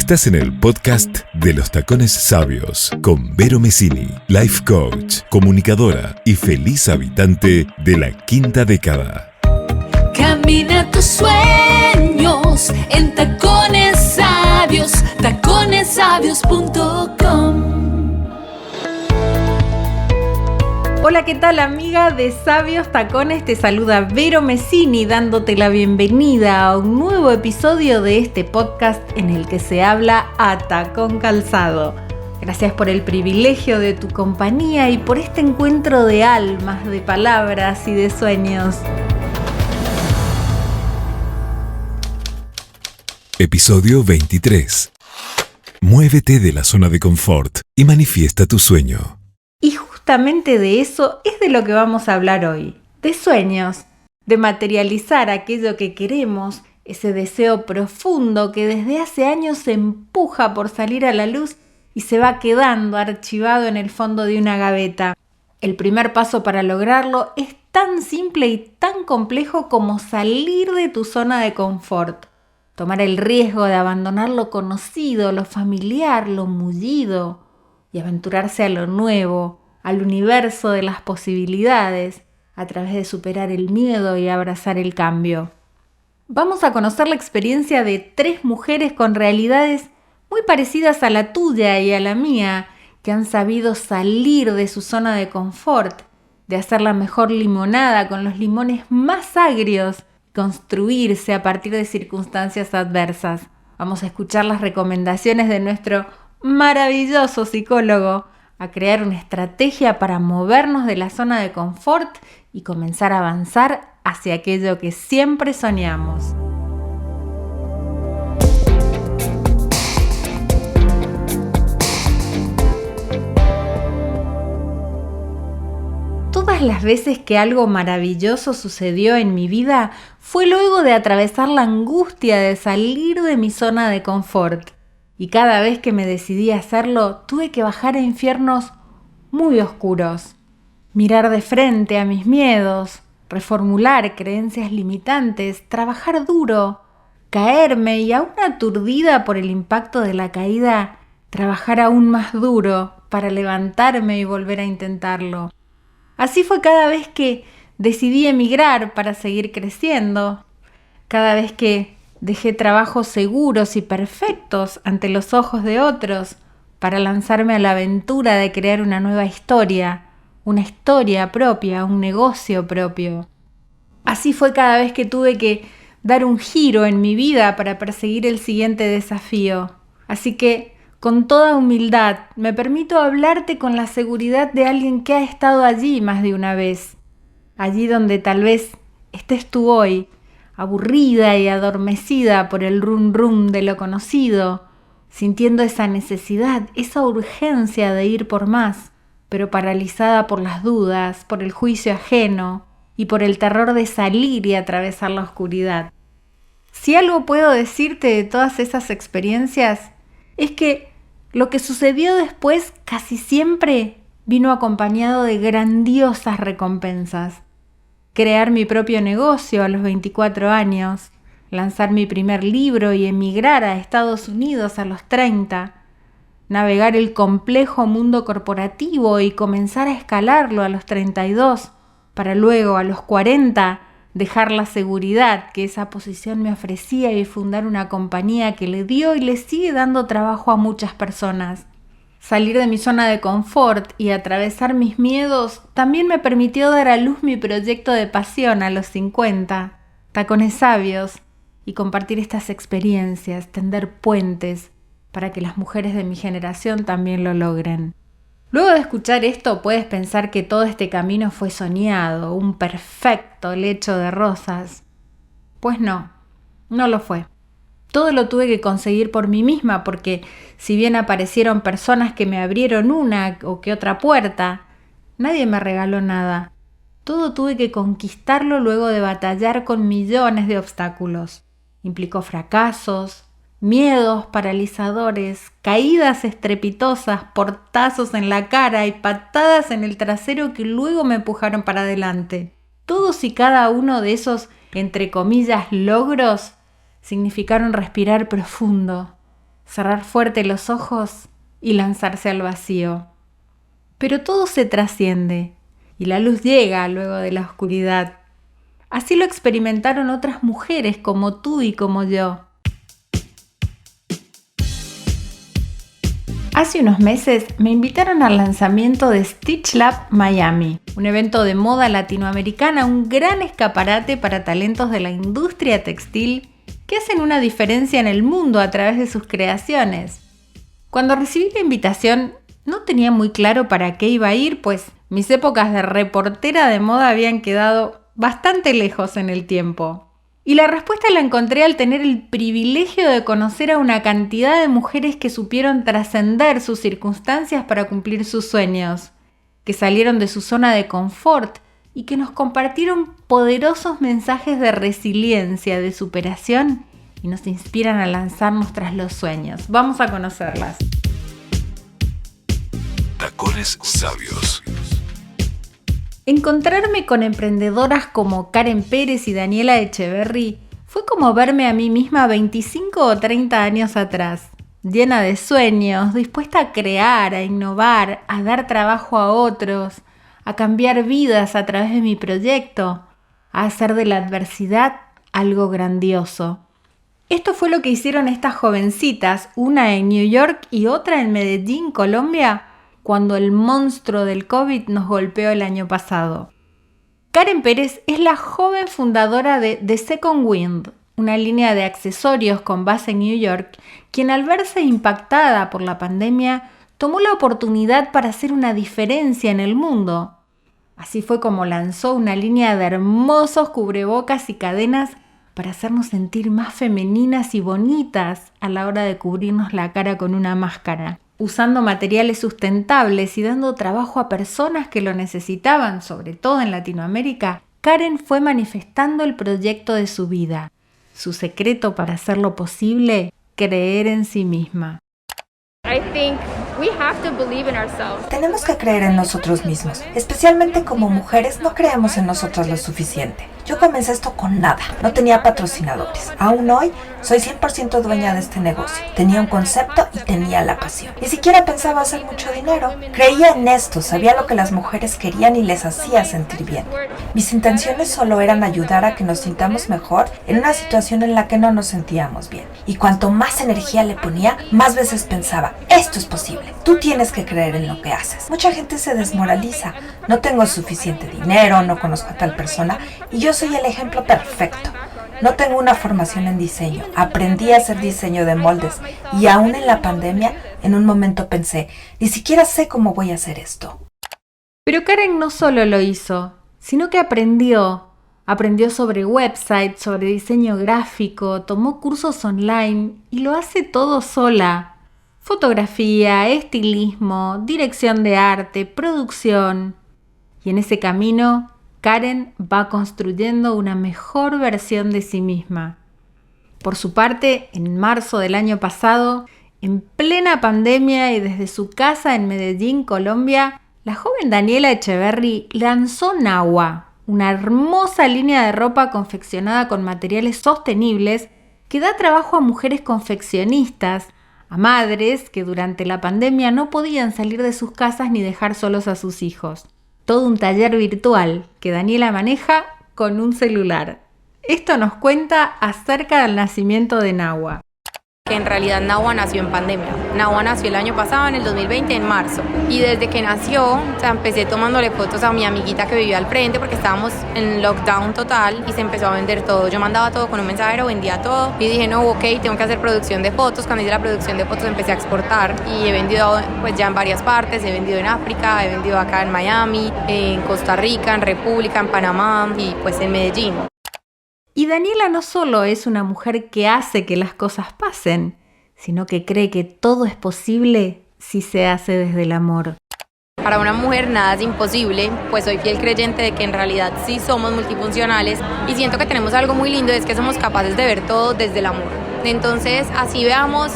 Estás en el podcast de Los Tacones Sabios con Vero Messini, life coach, comunicadora y feliz habitante de la quinta década. Camina tus sueños en Tacones Sabios, taconesabios.com. Hola, ¿qué tal, amiga de Sabios Tacones? Te saluda Vero Messini dándote la bienvenida a un nuevo episodio de este podcast en el que se habla a tacón calzado. Gracias por el privilegio de tu compañía y por este encuentro de almas, de palabras y de sueños. Episodio 23. Muévete de la zona de confort y manifiesta tu sueño. Y justamente de eso es de lo que vamos a hablar hoy, de sueños, de materializar aquello que queremos, ese deseo profundo que desde hace años se empuja por salir a la luz y se va quedando archivado en el fondo de una gaveta. El primer paso para lograrlo es tan simple y tan complejo como salir de tu zona de confort, tomar el riesgo de abandonar lo conocido, lo familiar, lo mullido y aventurarse a lo nuevo, al universo de las posibilidades, a través de superar el miedo y abrazar el cambio. Vamos a conocer la experiencia de 3 mujeres con realidades muy parecidas a la tuya y a la mía, que han sabido salir de su zona de confort, de hacer la mejor limonada con los limones más agrios, construirse a partir de circunstancias adversas. Vamos a escuchar las recomendaciones de nuestro maravilloso psicólogo, a crear una estrategia para movernos de la zona de confort y comenzar a avanzar hacia aquello que siempre soñamos. Todas las veces que algo maravilloso sucedió en mi vida fue luego de atravesar la angustia de salir de mi zona de confort. Y cada vez que me decidí a hacerlo, tuve que bajar a infiernos muy oscuros. Mirar de frente a mis miedos, reformular creencias limitantes, trabajar duro, caerme y aún aturdida por el impacto de la caída, trabajar aún más duro para levantarme y volver a intentarlo. Así fue cada vez que decidí emigrar para seguir creciendo, cada vez que dejé trabajos seguros y perfectos ante los ojos de otros para lanzarme a la aventura de crear una nueva historia, una historia propia, un negocio propio. Así fue cada vez que tuve que dar un giro en mi vida para perseguir el siguiente desafío. Así que, con toda humildad, me permito hablarte con la seguridad de alguien que ha estado allí más de una vez. Allí donde tal vez estés tú hoy, aburrida y adormecida por el rum rum de lo conocido, sintiendo esa necesidad, esa urgencia de ir por más, pero paralizada por las dudas, por el juicio ajeno y por el terror de salir y atravesar la oscuridad. Si algo puedo decirte de todas esas experiencias, es que lo que sucedió después casi siempre vino acompañado de grandiosas recompensas. Crear mi propio negocio a los 24 años, lanzar mi primer libro y emigrar a Estados Unidos a los 30, navegar el complejo mundo corporativo y comenzar a escalarlo a los 32, para luego a los 40 dejar la seguridad que esa posición me ofrecía y fundar una compañía que le dio y le sigue dando trabajo a muchas personas. Salir de mi zona de confort y atravesar mis miedos también me permitió dar a luz mi proyecto de pasión a los 50, Tacones Sabios, y compartir estas experiencias, tender puentes para que las mujeres de mi generación también lo logren. Luego de escuchar esto puedes pensar que todo este camino fue soñado, un perfecto lecho de rosas. Pues no lo fue. Todo lo tuve que conseguir por mí misma porque si bien aparecieron personas que me abrieron una o que otra puerta, nadie me regaló nada. Todo tuve que conquistarlo luego de batallar con millones de obstáculos. Implicó fracasos, miedos paralizadores, caídas estrepitosas, portazos en la cara y patadas en el trasero que luego me empujaron para adelante. Todos y cada uno de esos, entre comillas, logros significaron respirar profundo, cerrar fuerte los ojos y lanzarse al vacío. Pero todo se trasciende y la luz llega luego de la oscuridad. Así lo experimentaron otras mujeres como tú y como yo. Hace unos meses me invitaron al lanzamiento de Stitch Lab Miami, un evento de moda latinoamericana, un gran escaparate para talentos de la industria textil que hacen una diferencia en el mundo a través de sus creaciones. Cuando recibí la invitación, no tenía muy claro para qué iba a ir, pues mis épocas de reportera de moda habían quedado bastante lejos en el tiempo. Y la respuesta la encontré al tener el privilegio de conocer a una cantidad de mujeres que supieron trascender sus circunstancias para cumplir sus sueños, que salieron de su zona de confort y que nos compartieron poderosos mensajes de resiliencia, de superación y nos inspiran a lanzarnos tras los sueños. Vamos a conocerlas. Tacones sabios. Encontrarme con emprendedoras como Karen Pérez y Daniela Echeverry fue como verme a mí misma 25 o 30 años atrás, llena de sueños, dispuesta a crear, a innovar, a dar trabajo a otros, a cambiar vidas a través de mi proyecto, a hacer de la adversidad algo grandioso. Esto fue lo que hicieron estas jovencitas, una en New York y otra en Medellín, Colombia, cuando el monstruo del COVID nos golpeó el año pasado. Karen Pérez es la joven fundadora de The Second Wind, una línea de accesorios con base en New York, quien al verse impactada por la pandemia, tomó la oportunidad para hacer una diferencia en el mundo. Así fue como lanzó una línea de hermosos cubrebocas y cadenas para hacernos sentir más femeninas y bonitas a la hora de cubrirnos la cara con una máscara. Usando materiales sustentables y dando trabajo a personas que lo necesitaban, sobre todo en Latinoamérica, Karen fue manifestando el proyecto de su vida. Su secreto para hacerlo posible, creer en sí misma. Tenemos que creer en nosotros mismos, especialmente como mujeres no creemos en nosotras lo suficiente. Yo comencé esto con nada, no tenía patrocinadores. Aún hoy soy 100% dueña de este negocio. Tenía un concepto y tenía la pasión. Ni siquiera pensaba hacer mucho dinero. Creía en esto, sabía lo que las mujeres querían y les hacía sentir bien. Mis intenciones solo eran ayudar a que nos sintamos mejor en una situación en la que no nos sentíamos bien. Y cuanto más energía le ponía, más veces pensaba, esto es posible. Tú tienes que creer en lo que haces. Mucha gente se desmoraliza. No tengo suficiente dinero, no conozco a tal persona y yo soy el ejemplo perfecto. No tengo una formación en diseño, aprendí a hacer diseño de moldes y aún en la pandemia, en un momento pensé, ni siquiera sé cómo voy a hacer esto. Pero Karen no solo lo hizo, sino que aprendió sobre websites, sobre diseño gráfico, tomó cursos online y lo hace todo sola. Fotografía, estilismo, dirección de arte, producción. Y en ese camino, Karen va construyendo una mejor versión de sí misma. Por su parte, en marzo del año pasado, en plena pandemia y desde su casa en Medellín, Colombia, la joven Daniela Echeverry lanzó Nahua, una hermosa línea de ropa confeccionada con materiales sostenibles que da trabajo a mujeres confeccionistas, a madres que durante la pandemia no podían salir de sus casas ni dejar solos a sus hijos. Todo un taller virtual que Daniela maneja con un celular. Esto nos cuenta acerca del nacimiento de Nahua. Que en realidad Nahua nació en pandemia. Nahua nació el año pasado, en el 2020, en marzo. Y desde que nació, empecé tomándole fotos a mi amiguita que vivía al frente porque estábamos en lockdown total y se empezó a vender todo. Yo mandaba todo con un mensajero, vendía todo y dije, no, ok, tengo que hacer producción de fotos. Cuando hice la producción de fotos empecé a exportar y he vendido pues ya en varias partes. He vendido en África, he vendido acá en Miami, en Costa Rica, en República, en Panamá y pues en Medellín. Y Daniela no solo es una mujer que hace que las cosas pasen, sino que cree que todo es posible si se hace desde el amor. Para una mujer nada es imposible, pues soy fiel creyente de que en realidad sí somos multifuncionales y siento que tenemos algo muy lindo, es que somos capaces de ver todo desde el amor. Entonces, así veamos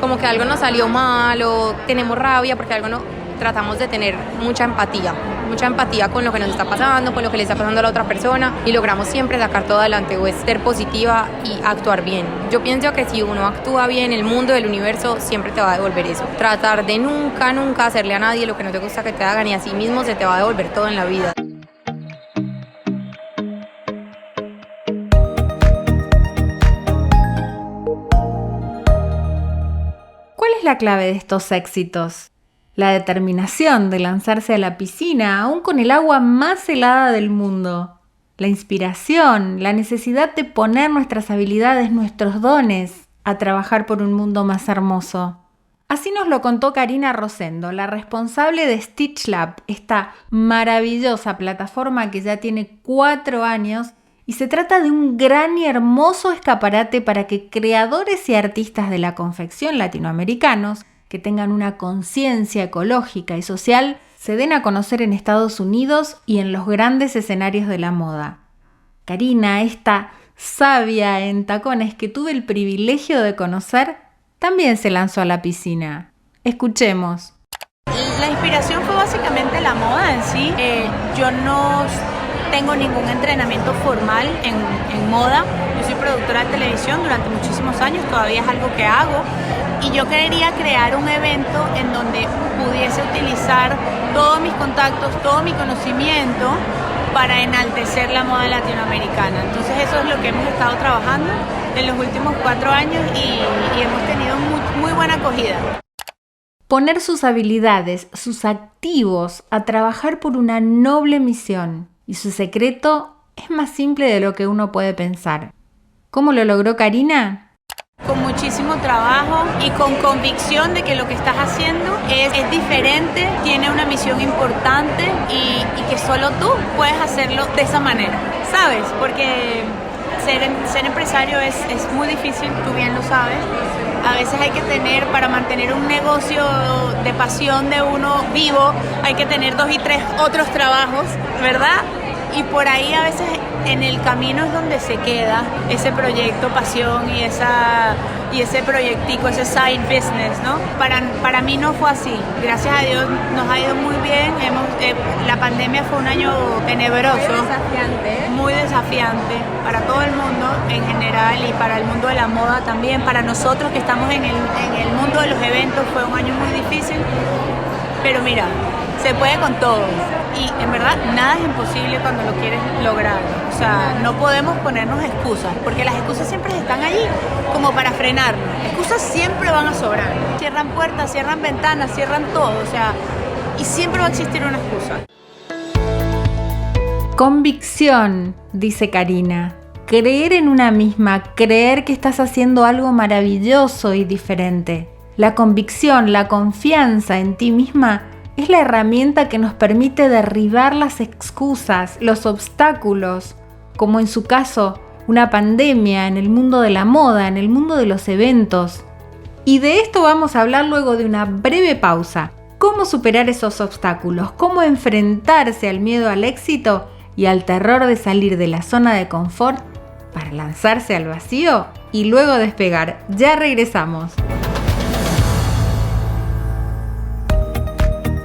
como que algo nos salió mal o tenemos rabia porque algo no, tratamos de tener mucha empatía. mucha empatía con lo que nos está pasando, con lo que le está pasando a la otra persona y logramos siempre sacar todo adelante, o es ser positiva y actuar bien. Yo pienso que si uno actúa bien, el mundo, el universo siempre te va a devolver eso. Tratar de nunca hacerle a nadie lo que no te gusta que te hagan, y así mismo se te va a devolver todo en la vida. ¿Cuál es la clave de estos éxitos? La determinación de lanzarse a la piscina, aún con el agua más helada del mundo. La inspiración, la necesidad de poner nuestras habilidades, nuestros dones, a trabajar por un mundo más hermoso. Así nos lo contó Karina Rosendo, la responsable de Stitch Lab, esta maravillosa plataforma que ya tiene 4 años, y se trata de un gran y hermoso escaparate para que creadores y artistas de la confección latinoamericanos que tengan una conciencia ecológica y social se den a conocer en Estados Unidos y en los grandes escenarios de la moda. Karina, esta sabia en tacones que tuve el privilegio de conocer, también se lanzó a la piscina. Escuchemos. La inspiración fue básicamente la moda en sí. Yo no tengo ningún entrenamiento formal en moda. Yo soy productora de televisión durante muchísimos años, todavía es algo que hago. Y yo quería crear un evento en donde pudiese utilizar todos mis contactos, todo mi conocimiento para enaltecer la moda latinoamericana. Entonces eso es lo que hemos estado trabajando en los últimos 4 años y hemos tenido muy buena acogida. Poner sus habilidades, sus activos a trabajar por una noble misión. Y su secreto es más simple de lo que uno puede pensar. ¿Cómo lo logró Karina? Con muchísimo trabajo y con convicción de que lo que estás haciendo es diferente, tiene una misión importante y que solo tú puedes hacerlo de esa manera, ¿sabes? Porque ser empresario es muy difícil, tú bien lo sabes. A veces hay que tener, para mantener un negocio de pasión de uno vivo, hay que tener 2 y 3 otros trabajos, ¿verdad? Y por ahí a veces en el camino es donde se queda ese proyecto pasión y ese proyectico, ese side business, ¿no? Para mí no fue así. Gracias a Dios nos ha ido muy bien. La pandemia fue un año tenebroso. Muy desafiante para todo el mundo en general y para el mundo de la moda también. Para nosotros que estamos en el mundo de los eventos fue un año muy difícil. Pero mira, se puede con todo. Y en verdad nada es imposible cuando lo quieres lograr. O sea, no podemos ponernos excusas, porque las excusas siempre están allí como para frenarnos. Excusas siempre van a sobrar. Cierran puertas, cierran ventanas, cierran todo. O sea, y siempre va a existir una excusa. Convicción, dice Karina. Creer en una misma, creer que estás haciendo algo maravilloso y diferente. La convicción, la confianza en ti misma es la herramienta que nos permite derribar las excusas, los obstáculos, como en su caso, una pandemia en el mundo de la moda, en el mundo de los eventos. Y de esto vamos a hablar luego de una breve pausa. ¿Cómo superar esos obstáculos? ¿Cómo enfrentarse al miedo al éxito y al terror de salir de la zona de confort para lanzarse al vacío y luego despegar? Ya regresamos.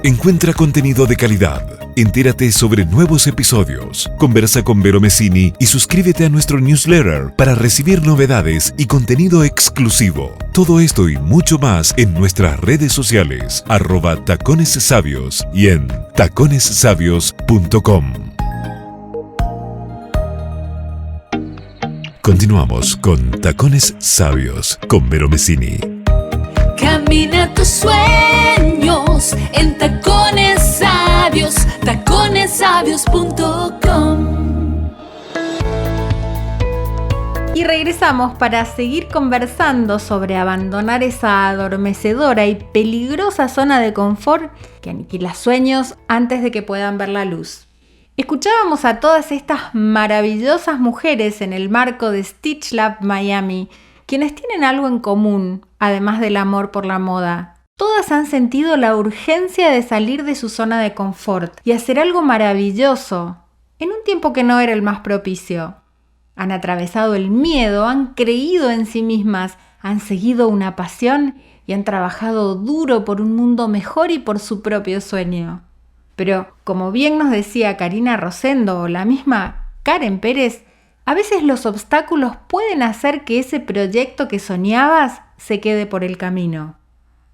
Encuentra contenido de calidad. Entérate sobre nuevos episodios. Conversa con Vero Messini y suscríbete a nuestro newsletter para recibir novedades y contenido exclusivo. Todo esto y mucho más en nuestras redes sociales, @taconessabios y en taconessabios.com. Continuamos con Tacones Sabios con Vero Messini. Camina tus sueños en Tacones Sabios, taconessabios.com. Y regresamos para seguir conversando sobre abandonar esa adormecedora y peligrosa zona de confort que aniquila sueños antes de que puedan ver la luz. Escuchábamos a todas estas maravillosas mujeres en el marco de Stitch Lab Miami, quienes tienen algo en común, además del amor por la moda. Todas han sentido la urgencia de salir de su zona de confort y hacer algo maravilloso, en un tiempo que no era el más propicio. Han atravesado el miedo, han creído en sí mismas, han seguido una pasión y han trabajado duro por un mundo mejor y por su propio sueño. Pero como bien nos decía Karina Rosendo o la misma Karen Pérez, a veces los obstáculos pueden hacer que ese proyecto que soñabas se quede por el camino.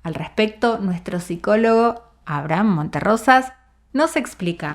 Al respecto, nuestro psicólogo Abraham Monterrosas nos explica.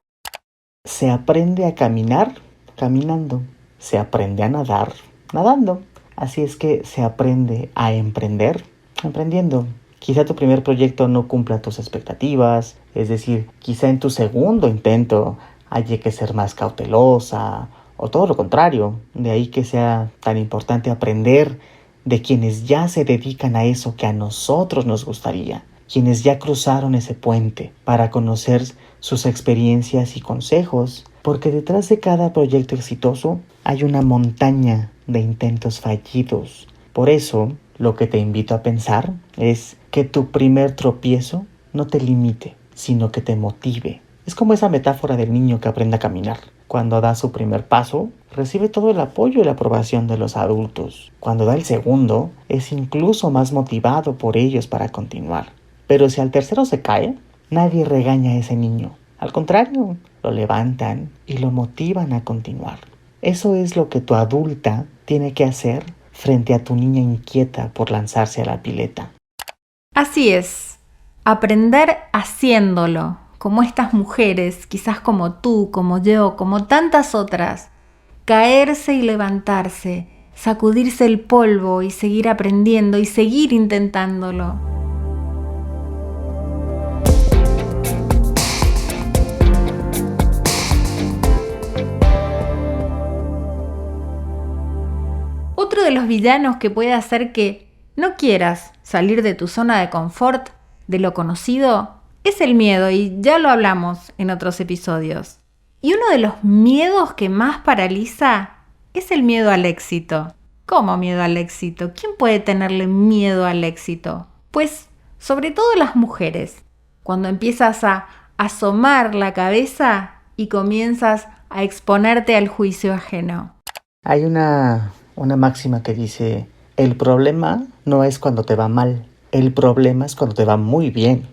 Se aprende a caminar caminando, se aprende a nadar nadando. Así es que se aprende a emprender emprendiendo. Quizá tu primer proyecto no cumpla tus expectativas, es decir, quizá en tu segundo intento haya que ser más cautelosa o todo lo contrario. De ahí que sea tan importante aprender de quienes ya se dedican a eso que a nosotros nos gustaría, quienes ya cruzaron ese puente para conocer sus experiencias y consejos, porque detrás de cada proyecto exitoso hay una montaña de intentos fallidos. Por eso, lo que te invito a pensar es que tu primer tropiezo no te limite, sino que te motive. Es como esa metáfora del niño que aprende a caminar. Cuando da su primer paso, recibe todo el apoyo y la aprobación de los adultos. Cuando da el segundo, es incluso más motivado por ellos para continuar. Pero si al tercero se cae, nadie regaña a ese niño. Al contrario, lo levantan y lo motivan a continuar. Eso es lo que tu adulta tiene que hacer frente a tu niña inquieta por lanzarse a la pileta. Así es, aprender haciéndolo, como estas mujeres, quizás como tú, como yo, como tantas otras. Caerse y levantarse, sacudirse el polvo y seguir aprendiendo y seguir intentándolo. Otro de los villanos que puede hacer que no quieras salir de tu zona de confort, de lo conocido, es el miedo, y ya lo hablamos en otros episodios. Y uno de los miedos que más paraliza es el miedo al éxito. ¿Cómo miedo al éxito? ¿Quién puede tenerle miedo al éxito? Pues, sobre todo las mujeres. Cuando empiezas a asomar la cabeza y comienzas a exponerte al juicio ajeno. Hay una máxima que dice: el problema no es cuando te va mal, el problema es cuando te va muy bien.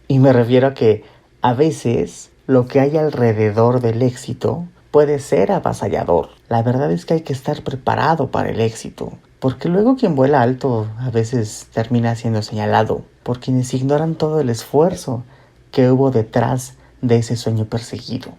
Y me refiero a que a veces lo que hay alrededor del éxito puede ser avasallador. La verdad es que hay que estar preparado para el éxito, porque luego quien vuela alto a veces termina siendo señalado por quienes ignoran todo el esfuerzo que hubo detrás de ese sueño perseguido.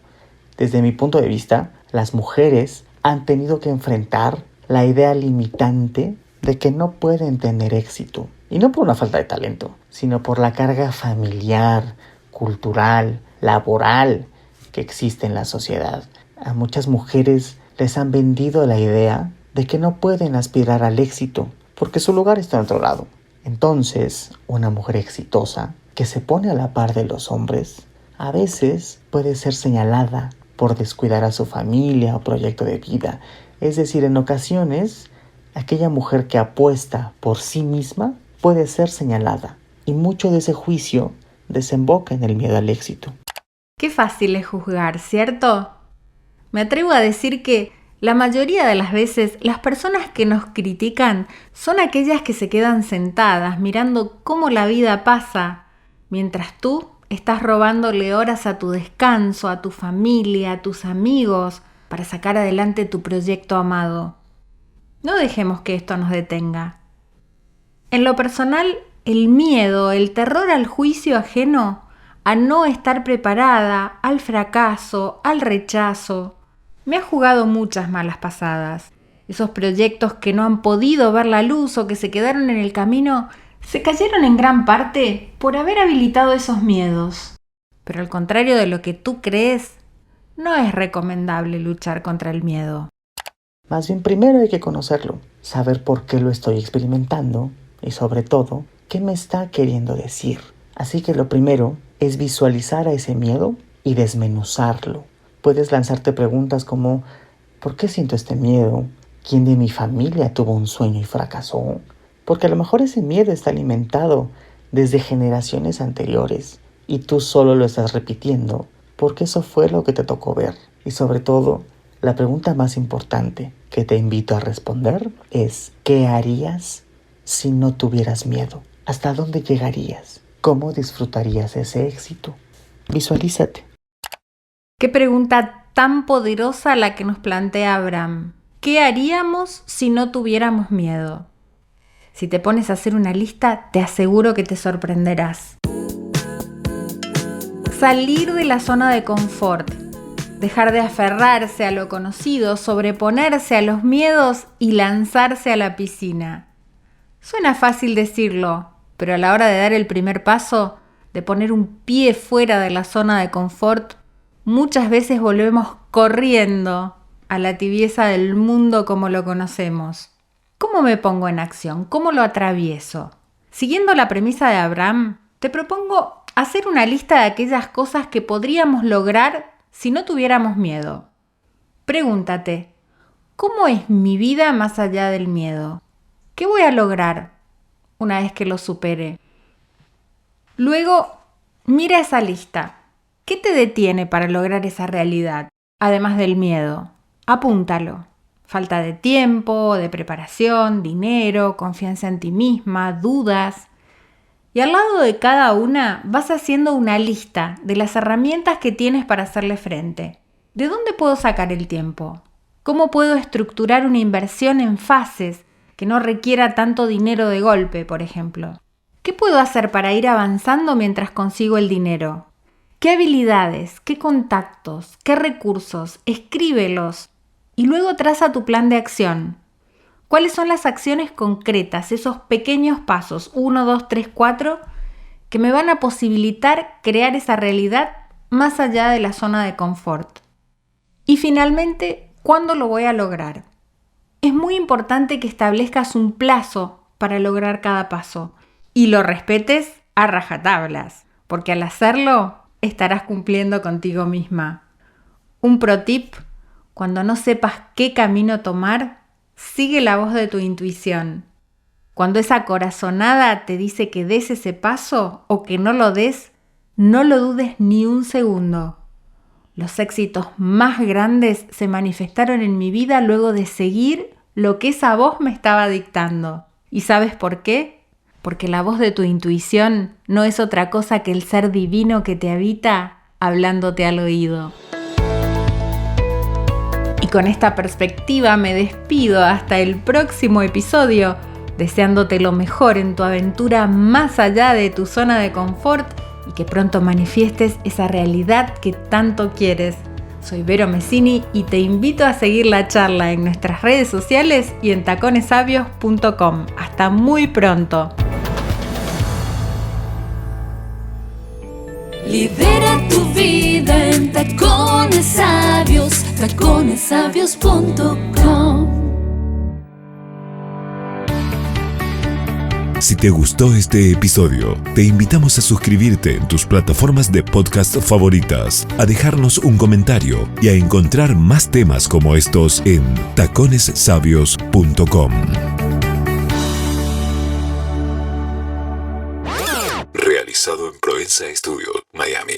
Desde mi punto de vista, las mujeres han tenido que enfrentar la idea limitante de que no pueden tener éxito. Y no por una falta de talento, sino por la carga familiar, cultural, laboral que existe en la sociedad. A muchas mujeres les han vendido la idea de que no pueden aspirar al éxito porque su lugar está en otro lado. Entonces, una mujer exitosa que se pone a la par de los hombres a veces puede ser señalada por descuidar a su familia o proyecto de vida. Es decir, en ocasiones, aquella mujer que apuesta por sí misma puede ser señalada, y mucho de ese juicio desemboca en el miedo al éxito. Qué fácil es juzgar, ¿cierto? Me atrevo a decir que la mayoría de las veces las personas que nos critican son aquellas que se quedan sentadas mirando cómo la vida pasa, mientras tú estás robándole horas a tu descanso, a tu familia, a tus amigos, para sacar adelante tu proyecto amado. No dejemos que esto nos detenga. En lo personal, el miedo, el terror al juicio ajeno, a no estar preparada, al fracaso, al rechazo, me ha jugado muchas malas pasadas. Esos proyectos que no han podido ver la luz o que se quedaron en el camino, se cayeron en gran parte por haber habilitado esos miedos. Pero al contrario de lo que tú crees, no es recomendable luchar contra el miedo. Más bien, primero hay que conocerlo, saber por qué lo estoy experimentando y sobre todo, qué me está queriendo decir. Así que lo primero es visualizar a ese miedo y desmenuzarlo. Puedes lanzarte preguntas como: ¿por qué siento este miedo? ¿Quién de mi familia tuvo un sueño y fracasó? Porque a lo mejor ese miedo está alimentado desde generaciones anteriores y tú solo lo estás repitiendo porque eso fue lo que te tocó ver. Y sobre todo, la pregunta más importante que te invito a responder es: ¿qué harías si no tuvieras miedo? ¿Hasta dónde llegarías? ¿Cómo disfrutarías ese éxito? Visualízate. Qué pregunta tan poderosa la que nos plantea Abraham. ¿Qué haríamos si no tuviéramos miedo? Si te pones a hacer una lista, te aseguro que te sorprenderás. Salir de la zona de confort, dejar de aferrarse a lo conocido, sobreponerse a los miedos y lanzarse a la piscina. Suena fácil decirlo, pero a la hora de dar el primer paso, de poner un pie fuera de la zona de confort, muchas veces volvemos corriendo a la tibieza del mundo como lo conocemos. ¿Cómo me pongo en acción? ¿Cómo lo atravieso? Siguiendo la premisa de Abraham, te propongo hacer una lista de aquellas cosas que podríamos lograr si no tuviéramos miedo. Pregúntate, ¿cómo es mi vida más allá del miedo? ¿Qué voy a lograr una vez que lo supere? Luego, mira esa lista. ¿Qué te detiene para lograr esa realidad, además del miedo? Apúntalo. Falta de tiempo, de preparación, dinero, confianza en ti misma, dudas. Y al lado de cada una vas haciendo una lista de las herramientas que tienes para hacerle frente. ¿De dónde puedo sacar el tiempo? ¿Cómo puedo estructurar una inversión en fases que no requiera tanto dinero de golpe, por ejemplo? ¿Qué puedo hacer para ir avanzando mientras consigo el dinero? ¿Qué habilidades, qué contactos, qué recursos? Escríbelos y luego traza tu plan de acción. ¿Cuáles son las acciones concretas, esos pequeños pasos, 1, 2, 3, 4, que me van a posibilitar crear esa realidad más allá de la zona de confort? Y finalmente, ¿cuándo lo voy a lograr? Es muy importante que establezcas un plazo para lograr cada paso y lo respetes a rajatablas, porque al hacerlo estarás cumpliendo contigo misma. Un pro tip: cuando no sepas qué camino tomar, sigue la voz de tu intuición. Cuando esa corazonada te dice que des ese paso o que no lo des, no lo dudes ni un segundo. Los éxitos más grandes se manifestaron en mi vida luego de seguir lo que esa voz me estaba dictando. ¿Y sabes por qué? Porque la voz de tu intuición no es otra cosa que el ser divino que te habita hablándote al oído. Y con esta perspectiva me despido hasta el próximo episodio, deseándote lo mejor en tu aventura más allá de tu zona de confort y que pronto manifiestes esa realidad que tanto quieres. Soy Vero Messini y te invito a seguir la charla en nuestras redes sociales y en taconesabios.com. Hasta muy pronto. Libera tu vida en Tacones Sabios, taconesabios.com. Si te gustó este episodio, te invitamos a suscribirte en tus plataformas de podcast favoritas, a dejarnos un comentario y a encontrar más temas como estos en taconesabios.com. Realizado en Proenza Studio, Miami.